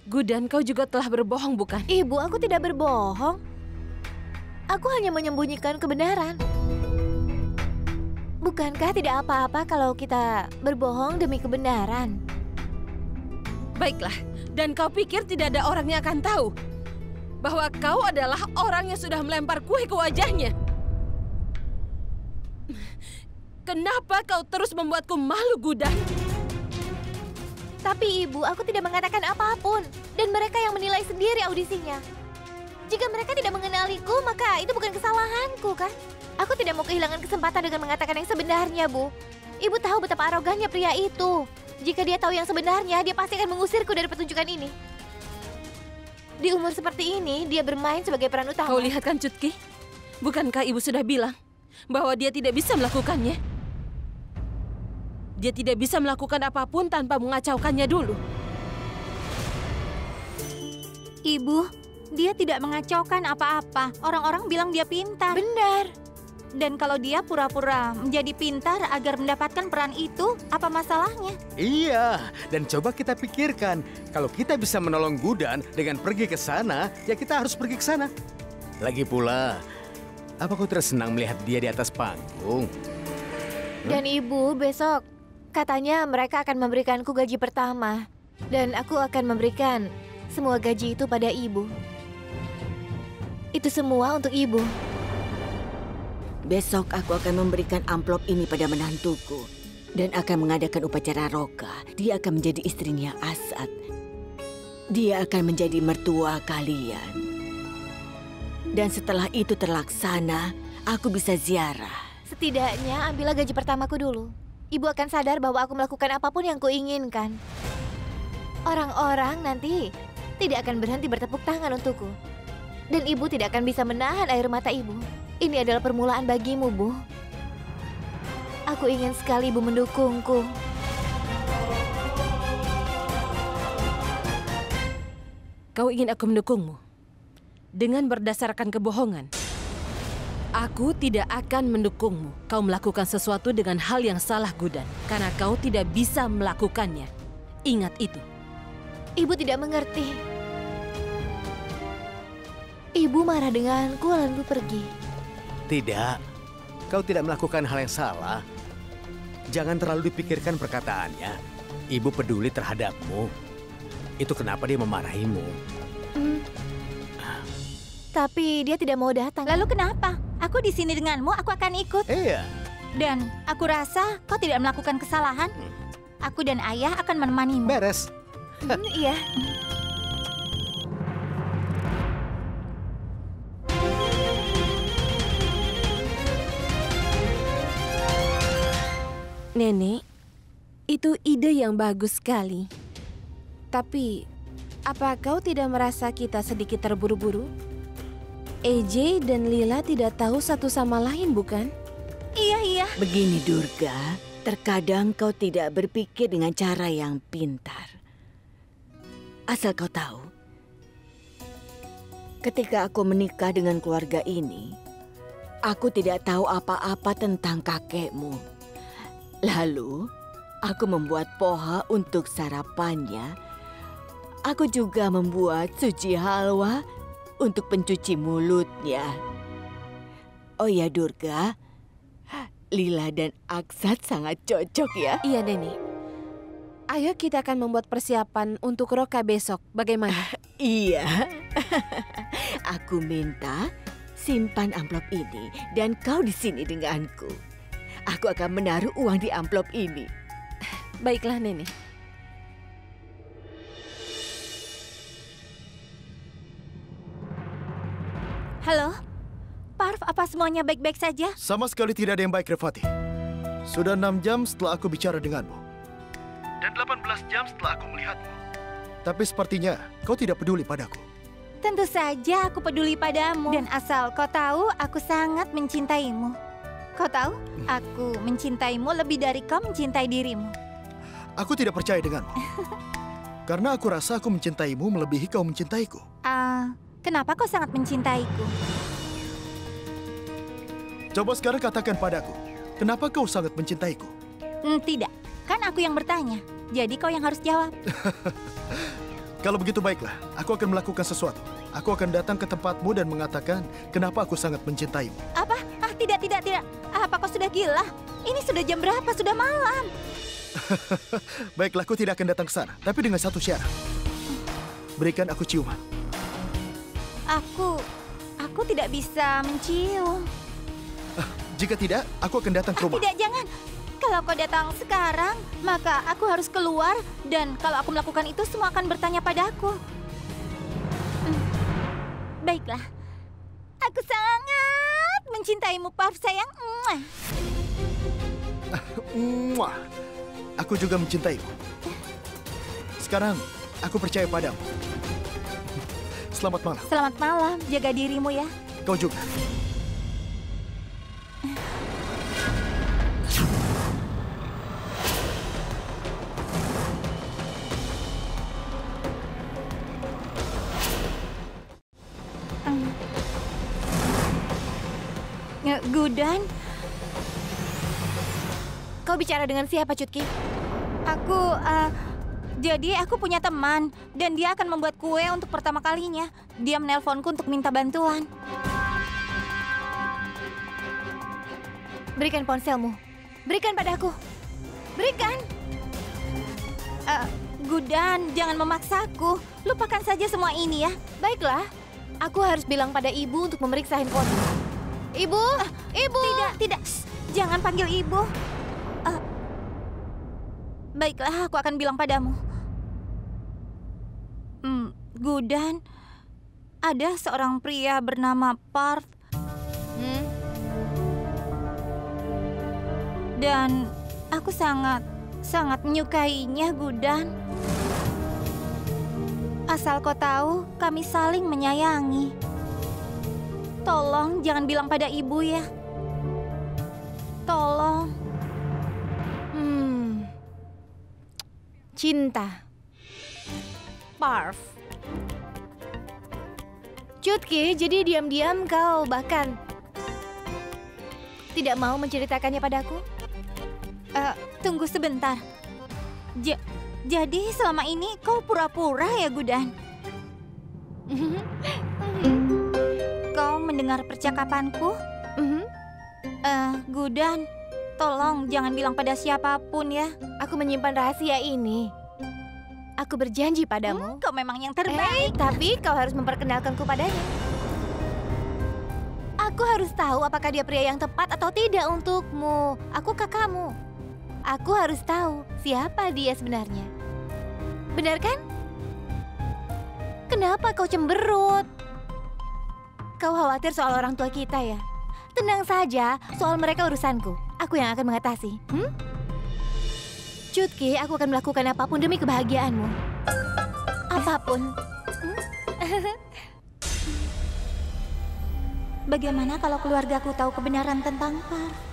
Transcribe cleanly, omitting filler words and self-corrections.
Gudan, kau juga telah berbohong, bukan? Ibu, aku tidak berbohong. Aku hanya menyembunyikan kebenaran. Bukankah tidak apa-apa kalau kita berbohong demi kebenaran? Baiklah, dan kau pikir tidak ada orang yang akan tahu bahwa kau adalah orang yang sudah melempar kue ke wajahnya? Kenapa kau terus membuatku malu, Gudan? Tapi Ibu, aku tidak mengatakan apapun. Dan mereka yang menilai sendiri audisinya. Jika mereka tidak mengenaliku, maka itu bukan kesalahanku, kan? Aku tidak mau kehilangan kesempatan dengan mengatakan yang sebenarnya, Bu. Ibu tahu betapa arogannya pria itu. Jika dia tahu yang sebenarnya, dia pasti akan mengusirku dari pertunjukan ini. Di umur seperti ini, dia bermain sebagai peran utama. Kau lihat kan, Cutki? Bukankah ibu sudah bilang bahwa dia tidak bisa melakukannya? Dia tidak bisa melakukan apapun tanpa mengacaukannya dulu. Ibu, dia tidak mengacaukan apa-apa. Orang-orang bilang dia pintar. Benar. Dan kalau dia pura-pura menjadi pintar agar mendapatkan peran itu, apa masalahnya? Iya, dan coba kita pikirkan, kalau kita bisa menolong Gudan dengan pergi ke sana, ya kita harus pergi ke sana. Lagi pula, apa kau tidak senang melihat dia di atas panggung? Dan Ibu, besok katanya mereka akan memberikanku gaji pertama. Dan aku akan memberikan semua gaji itu pada Ibu. Itu semua untuk Ibu. Besok aku akan memberikan amplop ini pada menantuku dan akan mengadakan upacara roka. Dia akan menjadi istrinya Asad. Dia akan menjadi mertua kalian. Dan setelah itu terlaksana, aku bisa ziarah. Setidaknya ambillah gaji pertamaku dulu. Ibu akan sadar bahwa aku melakukan apapun yang kuinginkan. Orang-orang nanti tidak akan berhenti bertepuk tangan untukku. Dan Ibu tidak akan bisa menahan air mata Ibu. Ini adalah permulaan bagimu, Bu. Aku ingin sekali Ibu mendukungku. Kau ingin aku mendukungmu dengan berdasarkan kebohongan. Aku tidak akan mendukungmu. Kau melakukan sesuatu dengan hal yang salah, Gudan, karena kau tidak bisa melakukannya. Ingat itu. Ibu tidak mengerti. Ibu marah denganku lalu pergi. Tidak, kau tidak melakukan hal yang salah. Jangan terlalu dipikirkan perkataannya. Ibu peduli terhadapmu. Itu kenapa dia memarahimu. Tapi dia tidak mau datang. Lalu kenapa? Aku di sini denganmu, aku akan ikut. Iya. Dan aku rasa kau tidak melakukan kesalahan. Aku dan ayah akan menemanimu. Beres. Iya. Nenek, itu ide yang bagus sekali. Tapi, apa kau tidak merasa kita sedikit terburu-buru? EJ dan Lila tidak tahu satu sama lain, bukan? Iya. Begini Durga, terkadang kau tidak berpikir dengan cara yang pintar. Asal kau tahu, ketika aku menikah dengan keluarga ini, aku tidak tahu apa-apa tentang kakekmu. Lalu, aku membuat poha untuk sarapannya. Aku juga membuat suci halwa untuk pencuci mulutnya. Oh ya Durga, Lila dan Aksat sangat cocok ya. Iya, Nenek. Ayo kita akan membuat persiapan untuk roka besok. Bagaimana? Iya. Aku minta simpan amplop ini dan kau di sini denganku. Aku akan menaruh uang di amplop ini. Baiklah, Nenek. Halo? Parv, apa semuanya baik-baik saja? Sama sekali tidak ada yang baik, Revati. Sudah 6 jam setelah aku bicara denganmu. Dan 18 jam setelah aku melihatmu. Tapi sepertinya kau tidak peduli padaku. Tentu saja aku peduli padamu. Dan asal kau tahu, aku sangat mencintaimu. Kau tahu, aku mencintaimu lebih dari kau mencintai dirimu. Aku tidak percaya denganmu. Karena aku rasa aku mencintaimu melebihi kau mencintaiku. Kenapa kau sangat mencintaiku? Coba sekarang katakan padaku, kenapa kau sangat mencintaiku? Tidak, kan aku yang bertanya. Jadi kau yang harus jawab. Kalau begitu baiklah, aku akan melakukan sesuatu. Aku akan datang ke tempatmu dan mengatakan kenapa aku sangat mencintaimu. Apa? Tidak. Apa kau sudah gila? Ini sudah jam berapa? Sudah malam. Baiklah, aku tidak akan datang ke sana, tapi dengan satu syarat. Berikan aku ciuman. Aku tidak bisa mencium. Jika tidak, aku akan datang ke rumah. Tidak, jangan. Kalau kau datang sekarang, maka aku harus keluar. Dan kalau aku melakukan itu, semua akan bertanya padaku. Baiklah. Aku sangat mencintaimu, Parf, sayang. Muah. Aku juga mencintaimu. Sekarang, aku percaya padamu. Selamat malam. Selamat malam. Jaga dirimu ya. Kau juga. Gudan, Kau bicara dengan siapa, Cutki? jadi aku punya teman dan dia akan membuat kue untuk pertama kalinya. Dia menelponku untuk minta bantuan. Berikan ponselmu. Berikan padaku. Berikan. Gudan, jangan memaksaku. Lupakan saja semua ini ya. Baiklah. Aku harus bilang pada ibu untuk memeriksa handphone. Ibu! Ibu! Tidak. Shh, jangan panggil ibu. Baiklah, aku akan bilang padamu. Gudan, ada seorang pria bernama Parf. Dan aku sangat menyukainya, Gudan. Asal kau tahu, kami saling menyayangi. Tolong jangan bilang pada ibu ya. Tolong. Cinta. Parf. Cutki, jadi diam-diam kau bahkan tidak mau menceritakannya padaku? Tunggu sebentar. Jadi selama ini kau pura-pura ya, Gudan? Kau mendengar percakapanku? Gudan, tolong jangan bilang pada siapapun ya. Aku menyimpan rahasia ini. Aku berjanji padamu. Kau memang yang terbaik. Tapi kau harus memperkenalkanku padanya. Aku harus tahu apakah dia pria yang tepat atau tidak untukmu. Aku kakakmu. Aku harus tahu siapa dia sebenarnya. Benar kan? Kenapa kau cemberut? Kau khawatir soal orang tua kita ya? Tenang saja, soal mereka urusanku. Aku yang akan mengatasi. Cutki, aku akan melakukan apapun demi kebahagiaanmu. Apapun. Bagaimana kalau keluargaku tahu kebenaran tentang Parf?